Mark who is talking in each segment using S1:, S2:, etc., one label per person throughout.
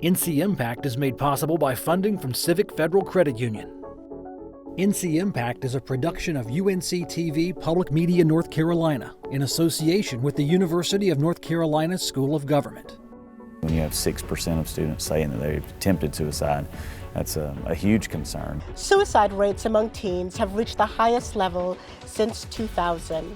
S1: NC Impact is made possible by funding from Civic Federal Credit Union. NC Impact is a production of UNC TV Public Media North Carolina in association with the University of North Carolina School of Government.
S2: When you have 6% of students saying that they've attempted suicide, that's a huge concern.
S3: Suicide rates among teens have reached the highest level since 2000.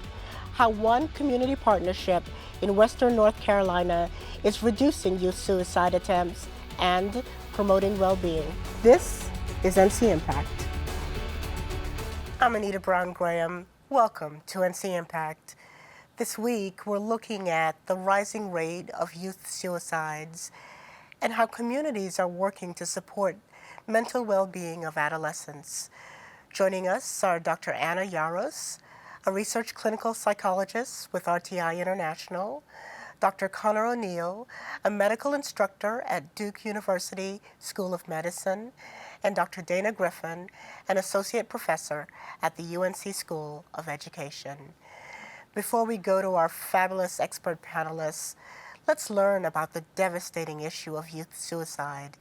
S3: How one community partnership in Western North Carolina is reducing youth suicide attempts and promoting well-being. This is NC Impact. I'm Anita Brown-Graham. Welcome to NC Impact. This week, we're looking at the rising rate of youth suicides and how communities are working to support mental well-being of adolescents. Joining us are Dr. Anna Yaros, a research clinical psychologist with RTI International, Dr. Connor O'Neill, a medical instructor at Duke University School of Medicine, and Dr. Dana Griffin, an associate professor at the UNC School of Education. Before we go to our fabulous expert panelists, let's learn about the devastating issue of youth suicide.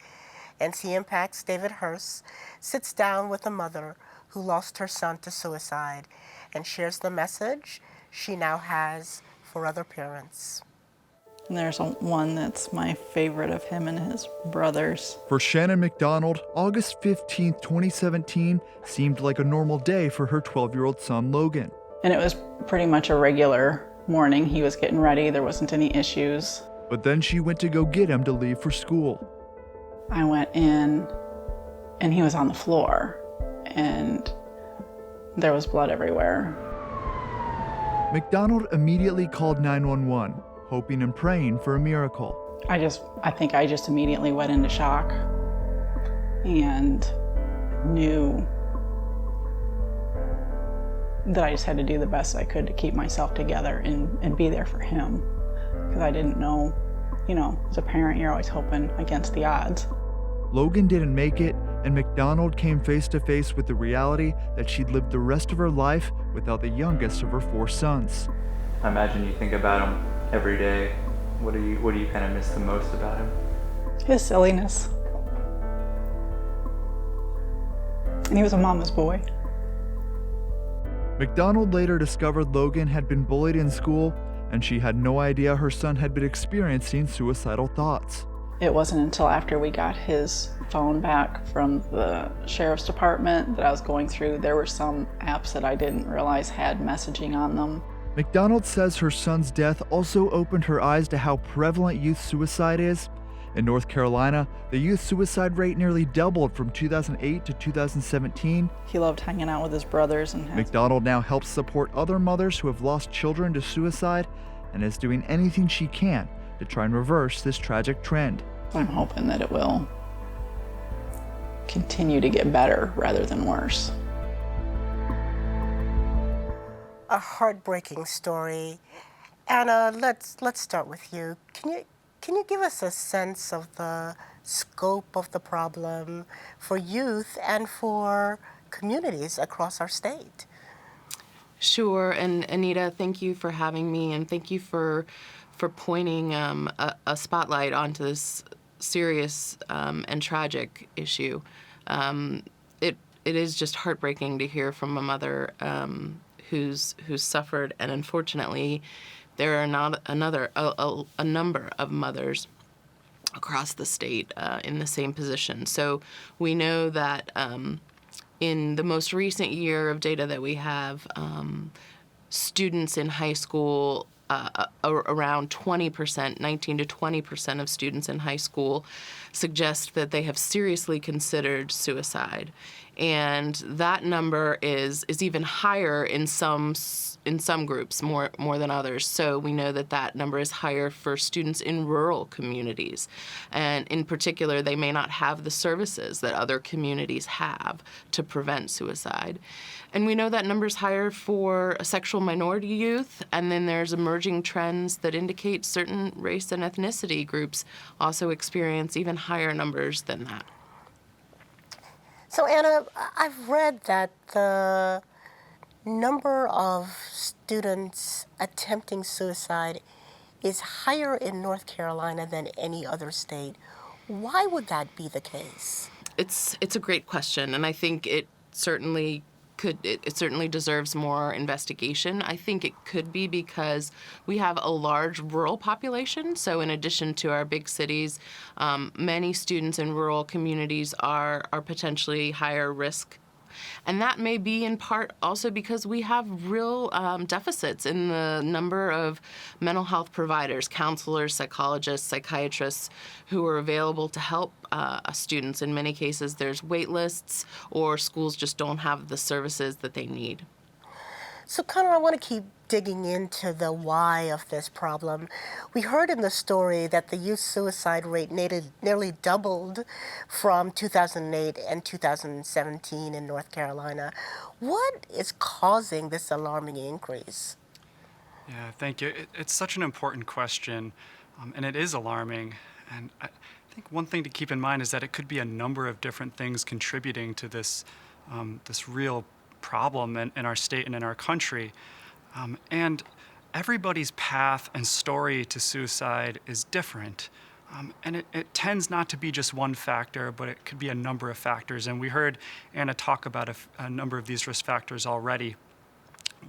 S3: NC Impact's David Hurst sits down with a mother who lost her son to suicide and shares the message she now has for other parents.
S4: And there's one that's my favorite of him and his brothers.
S5: For Shannon McDonald, August 15, 2017 seemed like a normal day for her 12-year-old son, Logan.
S4: And it was pretty much a regular morning. He was getting ready. There wasn't any issues.
S5: But then she went to go get him to leave for school.
S4: I went in and he was on the floor and there was blood everywhere.
S5: McDonald immediately called 911. Hoping and praying for a miracle.
S4: I think I just immediately went into shock and knew that I just had to do the best I could to keep myself together and be there for him. Because I didn't know, as a parent, you're always hoping against the odds.
S5: Logan didn't make it, and McDonald came face to face with the reality that she'd lived the rest of her life without the youngest of her 4 sons.
S6: I imagine you think about him every day. What do you kind of miss the most about him?
S4: His silliness. And he was a mama's boy.
S5: McDonald later discovered Logan had been bullied in school, and she had no idea her son had been experiencing suicidal thoughts.
S4: It wasn't until after we got his phone back from the sheriff's department that I was going through. There were some apps that I didn't realize had messaging on them.
S5: McDonald says her son's death also opened her eyes to how prevalent youth suicide is. In North Carolina, the youth suicide rate nearly doubled from 2008 to 2017.
S4: He loved hanging out with his brothers.
S5: McDonald now helps support other mothers who have lost children to suicide and is doing anything she can to try and reverse this tragic trend.
S4: I'm hoping that it will continue to get better rather than worse.
S3: A heartbreaking story. Anna, let's start with you. Can you give us a sense of the scope of the problem for youth and for communities across our state?
S7: Sure, and Anita, thank you for having me, and thank you for pointing a spotlight onto this serious and tragic issue. It is just heartbreaking to hear from a mother who's suffered, and unfortunately, there are a number of mothers across the state in the same position. So we know that in the most recent year of data that we have, students in high school, around 20%, 19 to 20% of students in high school suggest that they have seriously considered suicide. And that number is even higher in some groups, more than others. So we know that number is higher for students in rural communities. And in particular, they may not have the services that other communities have to prevent suicide. And we know that number is higher for sexual minority youth, and then there's emerging trends that indicate certain race and ethnicity groups also experience even higher numbers than that.
S3: So Anna, I've read that the number of students attempting suicide is higher in North Carolina than any other state. Why would that be the case?
S7: It's a great question, and I think it certainly deserves more investigation. I think it could be because we have a large rural population. So in addition to our big cities, many students in rural communities are potentially higher risk. And that may be in part also because we have real deficits in the number of mental health providers, counselors, psychologists, psychiatrists who are available to help students. In many cases, there's wait lists or schools just don't have the services that they need.
S3: So, Connor, I want to keep digging into the why of this problem. We heard in the story that the youth suicide rate nearly doubled from 2008 and 2017 in North Carolina. What is causing this alarming increase?
S8: Yeah, thank you. It's such an important question, and it is alarming. And I think one thing to keep in mind is that it could be a number of different things contributing to this real problem in our state and in our country. And everybody's path and story to suicide is different. And it tends not to be just one factor, but it could be a number of factors. And we heard Anna talk about a number of these risk factors already.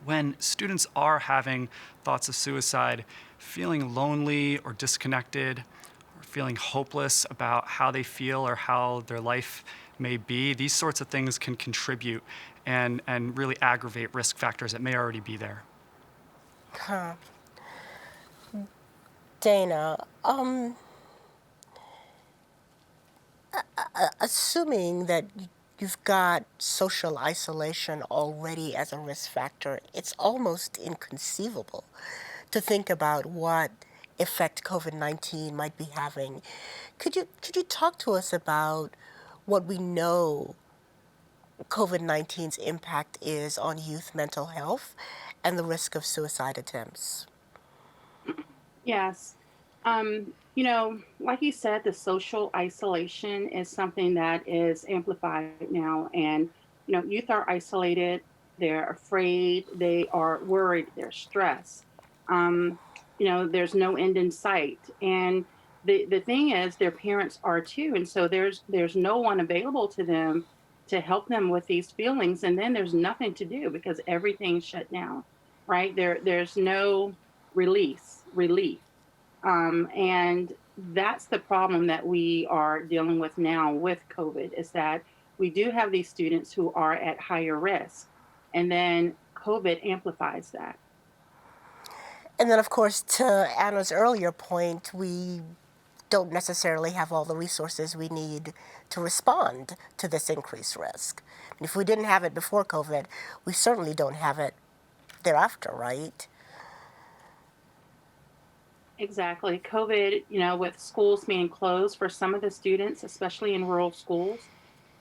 S8: When students are having thoughts of suicide, feeling lonely or disconnected, or feeling hopeless about how they feel or how their life may be, these sorts of things can contribute and really aggravate risk factors that may already be there.
S3: Huh. Dana, assuming that you've got social isolation already as a risk factor, it's almost inconceivable to think about what effect COVID-19 might be having. Could you talk to us about what we know COVID-19's impact is on youth mental health and the risk of suicide attempts?
S9: Yes. Like you said, the social isolation is something that is amplified now. And, youth are isolated, they're afraid, they are worried, they're stressed. There's no end in sight. And the thing is, their parents are too. And so there's no one available to them to help them with these feelings. And then there's nothing to do because everything's shut down, right? There's no relief. And that's the problem that we are dealing with now with COVID, is that we do have these students who are at higher risk, and then COVID amplifies that.
S3: And then, of course, to Anna's earlier point, we don't necessarily have all the resources we need to respond to this increased risk. And if we didn't have it before COVID, we certainly don't have it thereafter, right?
S9: Exactly. COVID, with schools being closed for some of the students, especially in rural schools,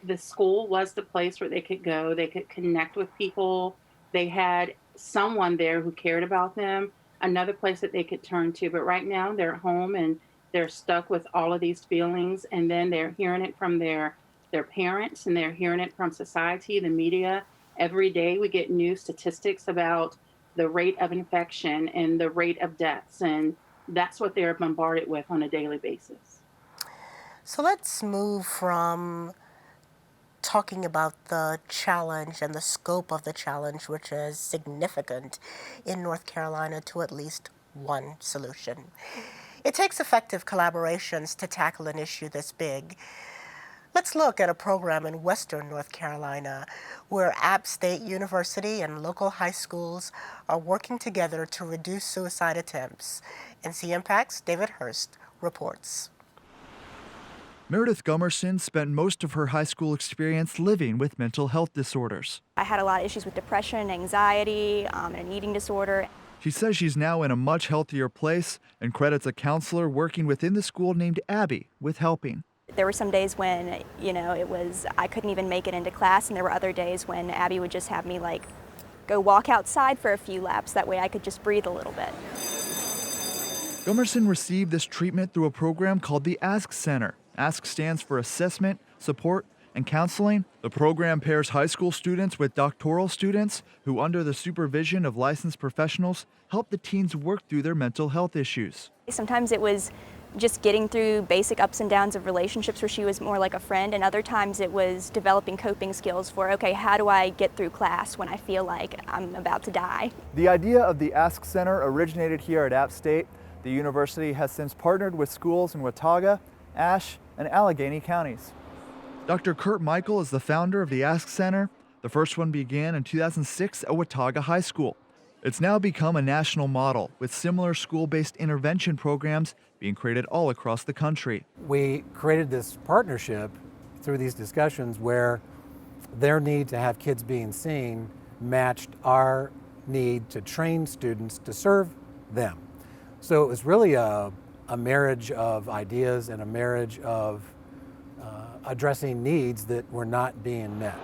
S9: the school was the place where they could go. They could connect with people. They had someone there who cared about them, another place that they could turn to. But right now they're at home and they're stuck with all of these feelings. And then they're hearing it from their parents, and they're hearing it from society, the media. Every day we get new statistics about the rate of infection and the rate of deaths. And that's what they're bombarded with on a daily basis.
S3: So let's move from talking about the challenge and the scope of the challenge, which is significant in North Carolina, to at least one solution. It takes effective collaborations to tackle an issue this big. Let's look at a program in Western North Carolina where App State University and local high schools are working together to reduce suicide attempts. NC Impact's David Hurst reports.
S5: Meredith Gummerson spent most of her high school experience living with mental health disorders.
S10: I had a lot of issues with depression, anxiety, and an eating disorder.
S5: She says she's now in a much healthier place and credits a counselor working within the school named Abby with helping.
S10: There were some days when, I couldn't even make it into class, and there were other days when Abby would just have me go walk outside for a few laps. That way I could just breathe a little bit.
S5: Gummerson received this treatment through a program called the Ask Center. Ask stands for Assessment, Support, and Counseling. The program pairs high school students with doctoral students who, under the supervision of licensed professionals, help the teens work through their mental health issues.
S10: Sometimes it was just getting through basic ups and downs of relationships where she was more like a friend, and other times it was developing coping skills for, okay, how do I get through class when I feel like I'm about to die?
S5: The idea of the Ask Center originated here at App State. The university has since partnered with schools in Watauga, Ashe, and Alleghany counties. Dr. Kurt Michael is the founder of the Ask Center. The first one began in 2006 at Watauga High School. It's now become a national model, with similar school-based intervention programs being created all across the country.
S11: We created this partnership through these discussions where their need to have kids being seen matched our need to train students to serve them. So it was really a marriage of ideas and a marriage of addressing needs that were not being met.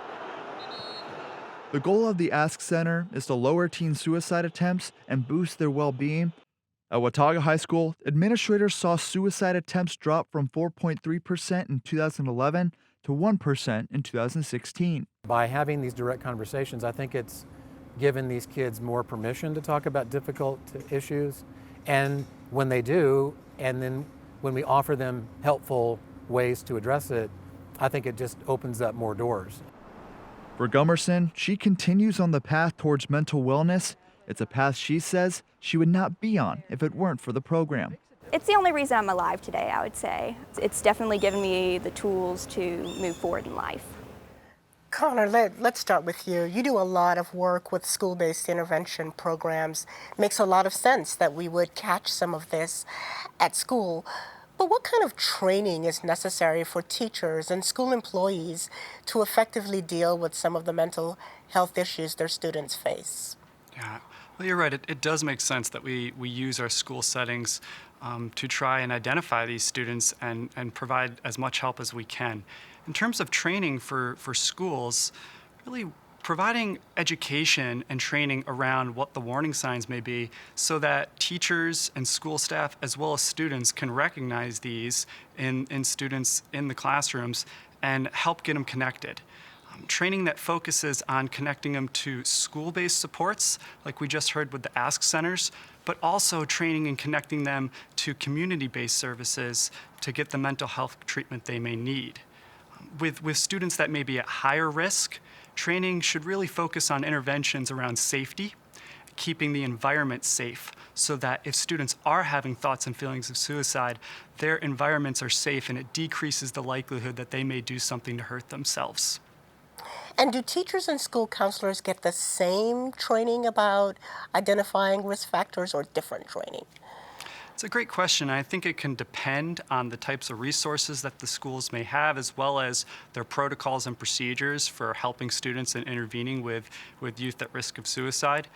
S5: The goal of the Ask Center is to lower teen suicide attempts and boost their well-being. At Watauga High School, administrators saw suicide attempts drop from 4.3% in 2011 to 1% in 2016.
S11: By having these direct conversations, I think it's given these kids more permission to talk about difficult issues. And when they do, and then when we offer them helpful ways to address it, I think it just opens up more doors.
S5: For Gummerson, she continues on the path towards mental wellness. It's a path she says she would not be on if it weren't for the program.
S10: It's the only reason I'm alive today, I would say. It's definitely given me the tools to move forward in life.
S3: Connor, let's start with you. You do a lot of work with school-based intervention programs. Makes a lot of sense that we would catch some of this at school. But what kind of training is necessary for teachers and school employees to effectively deal with some of the mental health issues their students face?
S8: Yeah, well, you're right. It does make sense that we use our school settings to try and identify these students and provide as much help as we can. In terms of training for schools, really providing education and training around what the warning signs may be so that teachers and school staff as well as students can recognize these in students in the classrooms and help get them connected. Training that focuses on connecting them to school-based supports, like we just heard with the Ask Centers, but also training and connecting them to community-based services to get the mental health treatment they may need. With students that may be at higher risk, training should really focus on interventions around safety, keeping the environment safe, so that if students are having thoughts and feelings of suicide, their environments are safe and it decreases the likelihood that they may do something to hurt themselves.
S3: And do teachers and school counselors get the same training about identifying risk factors or different training?
S8: It's a great question. I think it can depend on the types of resources that the schools may have, as well as their protocols and procedures for helping students and intervening with youth at risk of suicide.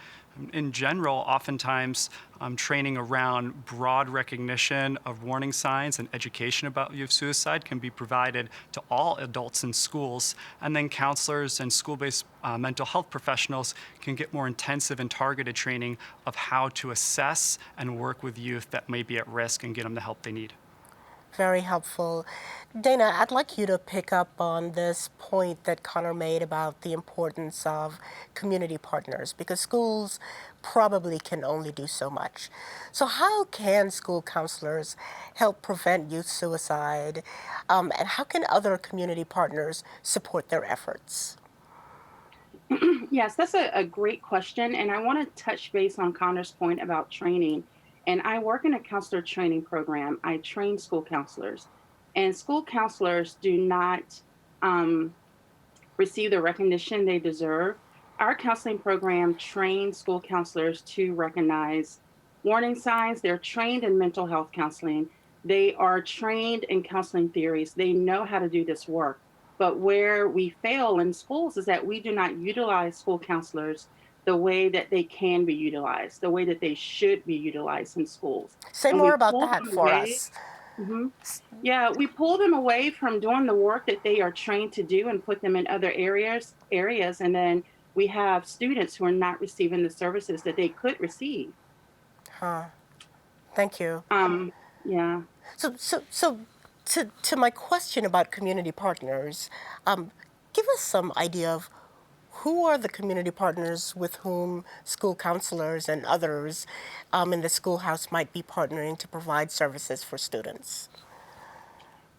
S8: In general, oftentimes training around broad recognition of warning signs and education about youth suicide can be provided to all adults in schools, and then counselors and school-based mental health professionals can get more intensive and targeted training of how to assess and work with youth that may be at risk and get them the help they need.
S3: Very helpful. Dana, I'd like you to pick up on this point that Connor made about the importance of community partners, because schools probably can only do so much. So how can school counselors help prevent youth suicide, and how can other community partners support their efforts?
S9: Yes, that's a great question, and I want to touch base on Connor's point about training. And I work in a counselor training program. I train school counselors, and school counselors do not receive the recognition they deserve. Our counseling program trains school counselors to recognize warning signs. They're trained in mental health counseling. They are trained in counseling theories. They know how to do this work. But where we fail in schools is that we do not utilize school counselors the way that they can be utilized, the way that they should be utilized in schools.
S3: Say more about that for us.
S9: Mm-hmm. Yeah, we pull them away from doing the work that they are trained to do and put them in other areas, and then we have students who are not receiving the services that they could receive.
S3: Thank you.
S9: Yeah.
S3: So to my question about community partners, give us some idea of who are the community partners with whom school counselors and others in the schoolhouse might be partnering to provide services for students?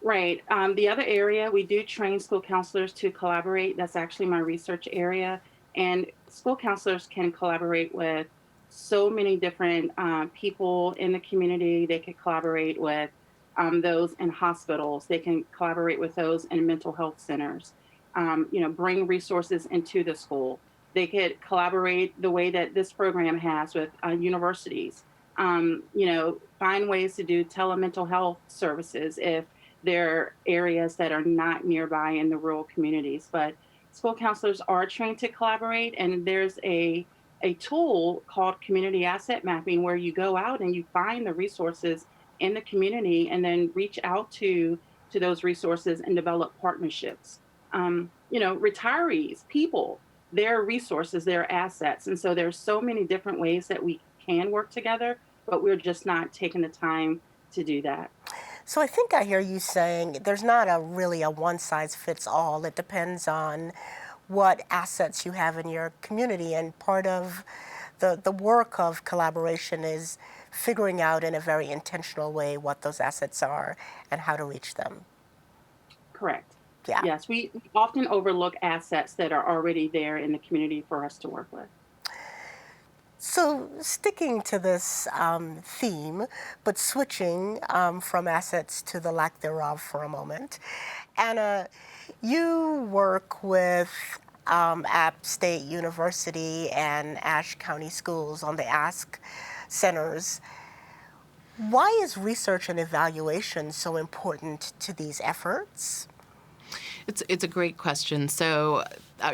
S9: Right. The other area, we do train school counselors to collaborate. That's actually my research area. And school counselors can collaborate with so many different people in the community. They could collaborate with those in hospitals. They can collaborate with those in mental health centers. Bring resources into the school. They could collaborate the way that this program has with universities. Find ways to do telemental health services if there are areas that are not nearby in the rural communities. But school counselors are trained to collaborate, and there's a tool called community asset mapping where you go out and you find the resources in the community and then reach out to those resources and develop partnerships. Retirees, people, their resources, their assets. And so there's so many different ways that we can work together, but we're just not taking the time to do that.
S3: So I think I hear you saying there's not really a one-size-fits-all. It depends on what assets you have in your community, and part of the work of collaboration is figuring out in a very intentional way what those assets are and how to reach them.
S9: Correct.
S3: Yeah.
S9: Yes, we often overlook assets that are already there in the community for us to work with.
S3: So sticking to this theme, but switching from assets to the lack thereof for a moment, Anna, you work with App State University and Ashe County Schools on the Ask centers. Why is research and evaluation so important to these efforts?
S7: It's a great question. So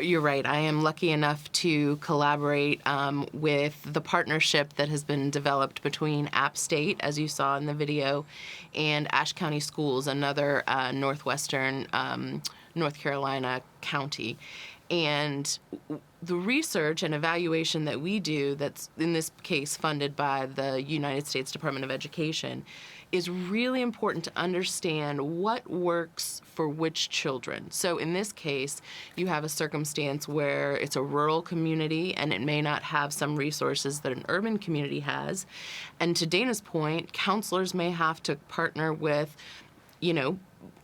S7: you're right. I am lucky enough to collaborate with the partnership that has been developed between App State, as you saw in the video, and Ashe County Schools, another northwestern North Carolina county. And the research and evaluation that we do, that's in this case funded by the United States Department of Education, is really important to understand what works for which children. So in this case, you have a circumstance where it's a rural community and it may not have some resources that an urban community has. And to Dana's point, counselors may have to partner with,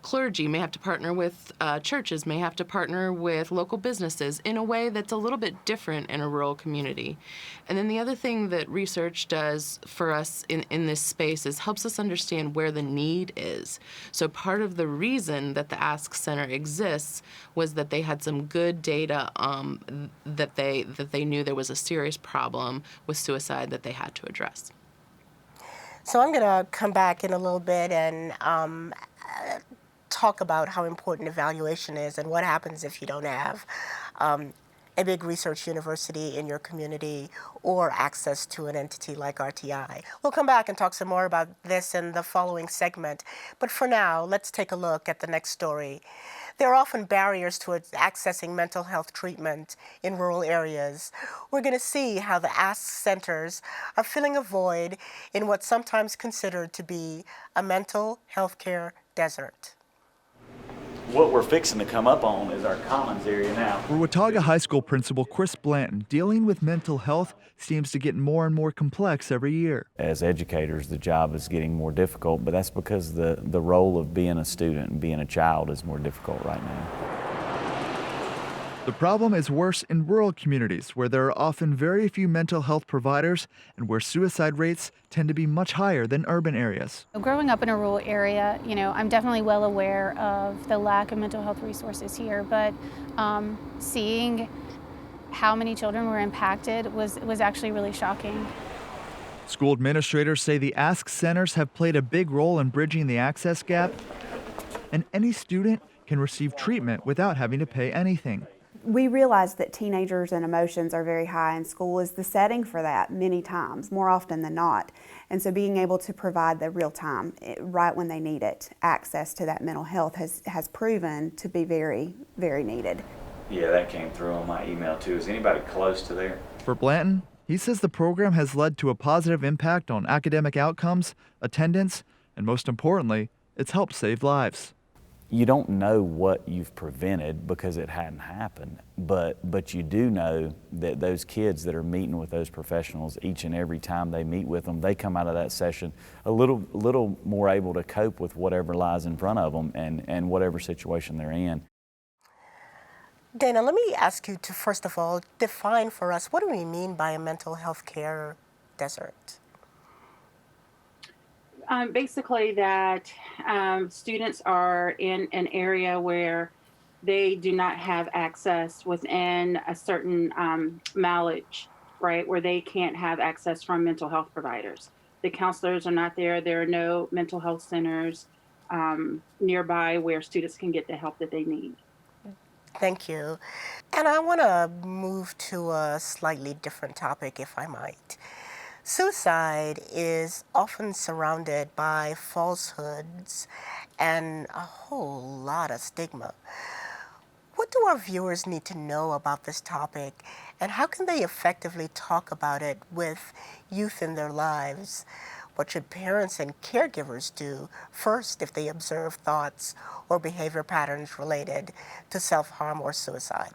S7: clergy, may have to partner with churches, may have to partner with local businesses in a way that's a little bit different in a rural community. And then the other thing that research does for us in this space is helps us understand where the need is. So part of the reason that the Ask Center exists was that they had some good data that they knew there was a serious problem with suicide that they had to address.
S3: So I'm going to come back in a little bit and talk about how important evaluation is and what happens if you don't have a big research university in your community or access to an entity like RTI. We'll come back and talk some more about this in the following segment. But for now, let's take a look at the next story. There are often barriers to accessing mental health treatment in rural areas. We're going to see how the Ask centers are filling a void in what's sometimes considered to be a mental health care desert.
S2: What we're fixing to come up on is our commons area now.
S5: For Watauga High School principal Chris Blanton, dealing with mental health seems to get more and more complex every year.
S2: As educators, the job is getting more difficult, but that's because the role of being a student and being a child is more difficult right now.
S5: The problem is worse in rural communities where there are often very few mental health providers and where suicide rates tend to be much higher than urban areas.
S12: Growing up in a rural area, I'm definitely well aware of the lack of mental health resources here, but seeing how many children were impacted was actually really shocking.
S5: School administrators say the Ask centers have played a big role in bridging the access gap, and any student can receive treatment without having to pay anything.
S13: We realize that teenagers and emotions are very high, and school is the setting for that many times, more often than not. And so being able to provide the real time, right when they need it, access to that mental health has proven to be very, very needed.
S2: Yeah, that came through on my email too. Is anybody close to there?
S5: For Blanton, he says the program has led to a positive impact on academic outcomes, attendance, and most importantly, it's helped save lives.
S2: you don't know what you've prevented because it hadn't happened, but you do know that those kids that are meeting with those professionals each and every time they meet with them, they come out of that session a little more able to cope with whatever lies in front of them and whatever situation they're in.
S3: Dana, let me ask you to, first of all, define for us, what do we mean by a mental health care desert?
S9: Basically that students are in an area where they do not have access within a certain mileage, right, where they can't have access from mental health providers. The counselors are not there. There are no mental health centers nearby where students can get the help that they need.
S3: Thank you. And I want to move to a slightly different topic, if I might. Suicide is often surrounded by falsehoods and a whole lot of stigma. What do our viewers need to know about this topic, and how can they effectively talk about it with youth in their lives? What should parents and caregivers do first if they observe thoughts or behavior patterns related to self-harm or suicide?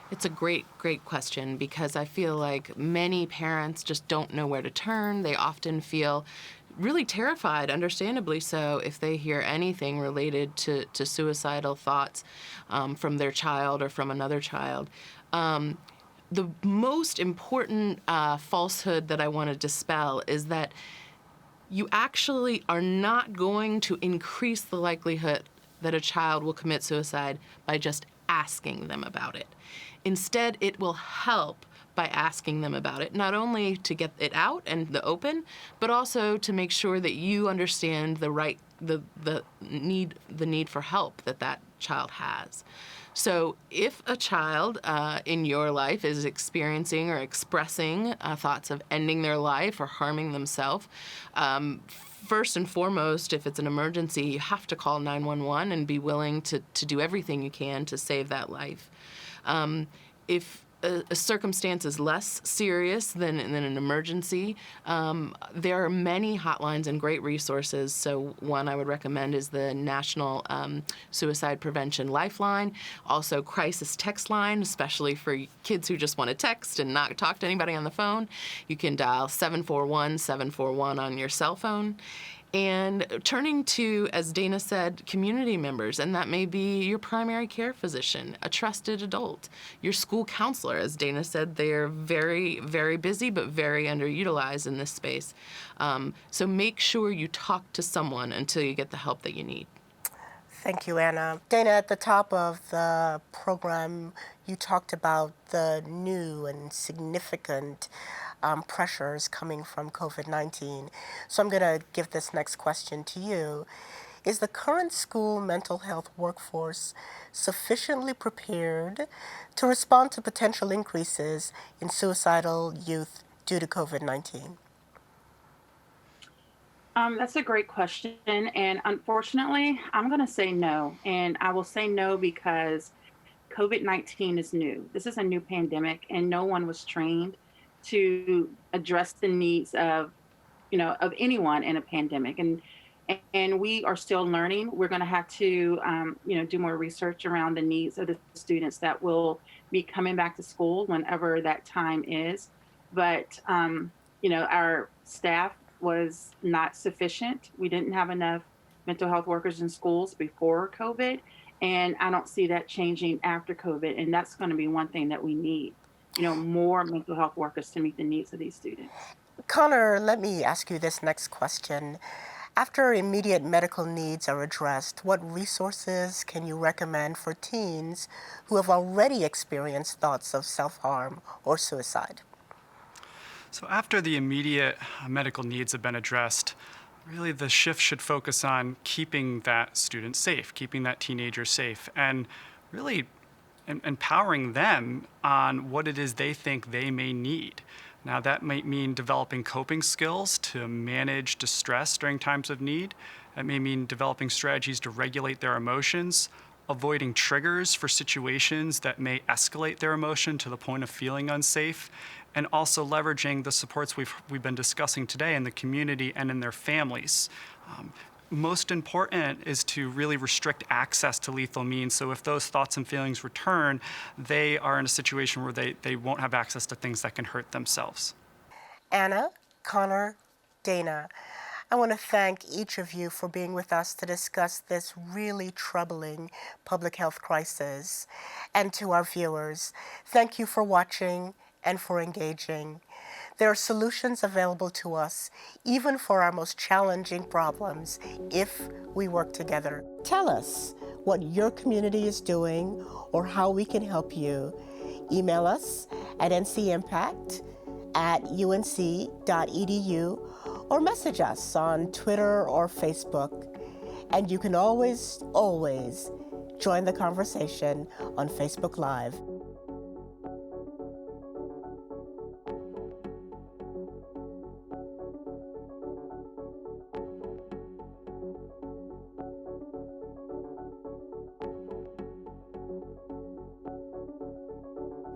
S7: It's a great question, because I feel like many parents just don't know where to turn. They often feel really terrified, understandably so, if they hear anything related to suicidal thoughts from their child or from another child. The most important falsehood that I want to dispel is that you actually are not going to increase the likelihood that a child will commit suicide by just asking them about it. Instead, it will help by asking them about it, not only to get it out and the open, but also to make sure that you understand the need for help that child has. So if a child in your life is experiencing or expressing thoughts of ending their life or harming themselves, first and foremost, if it's an emergency, you have to call 911 and be willing to do everything you can to save that life. If a circumstance is less serious than an emergency, there are many hotlines and great resources. So one I would recommend is the National Suicide Prevention Lifeline, also Crisis Text Line, especially for kids who just want to text and not talk to anybody on the phone. You can dial 741-741 on your cell phone. And turning to, as Dana said, community members, and that may be your primary care physician, a trusted adult, your school counselor. As Dana said, they're very, very busy but very underutilized in this space. So make sure you talk to someone until you get the help that you need.
S3: Thank you, Anna. Dana, at the top of the program, you talked about the new and significant pressures coming from COVID-19. So I'm going to give this next question to you. Is the current school mental health workforce sufficiently prepared to respond to potential increases in suicidal youth due to COVID-19?
S9: That's a great question. And unfortunately, I'm going to say no. And I will say no because COVID-19 is new. This is a new pandemic, and no one was trained to address the needs of anyone in a pandemic. And we are still learning. We're going to have to, do more research around the needs of the students that will be coming back to school whenever that time is. But, our staff was not sufficient. We didn't have enough mental health workers in schools before COVID. And I don't see that changing after COVID. And that's going to be one thing that we need, more mental health workers to meet the needs of these students.
S3: Connor, let me ask you this next question. After immediate medical needs are addressed, what resources can you recommend for teens who have already experienced thoughts of self-harm or suicide?
S8: So after the immediate medical needs have been addressed, really the shift should focus on keeping that student safe, keeping that teenager safe, and really empowering them on what it is they think they may need. Now that might mean developing coping skills to manage distress during times of need. That may mean developing strategies to regulate their emotions, avoiding triggers for situations that may escalate their emotion to the point of feeling unsafe, and also leveraging the supports we've been discussing today in the community and in their families. most important is to really restrict access to lethal means. So if those thoughts and feelings return, they are in a situation where they won't have access to things that can hurt themselves.
S3: Anna, Connor, Dana, I want to thank each of you for being with us to discuss this really troubling public health crisis. And to our viewers, thank you for watching and for engaging. There are solutions available to us, even for our most challenging problems, if we work together. Tell us what your community is doing or how we can help you. Email us at ncimpact@unc.edu or message us on Twitter or Facebook. And you can always join the conversation on Facebook Live.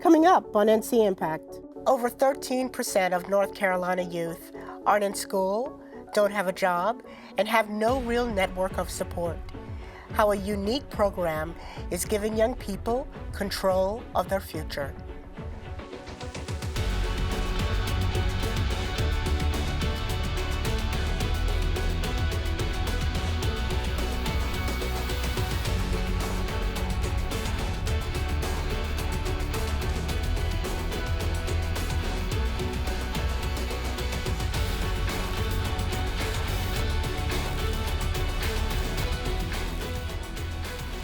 S3: Coming up on NC Impact, over 13% of North Carolina youth aren't in school, don't have a job, and have no real network of support. How a unique program is giving young people control of their future.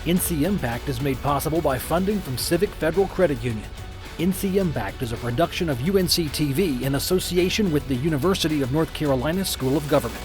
S1: NC Impact is made possible by funding from Civic Federal Credit Union. NC Impact is a production of UNC TV in association with the University of North Carolina School of Government.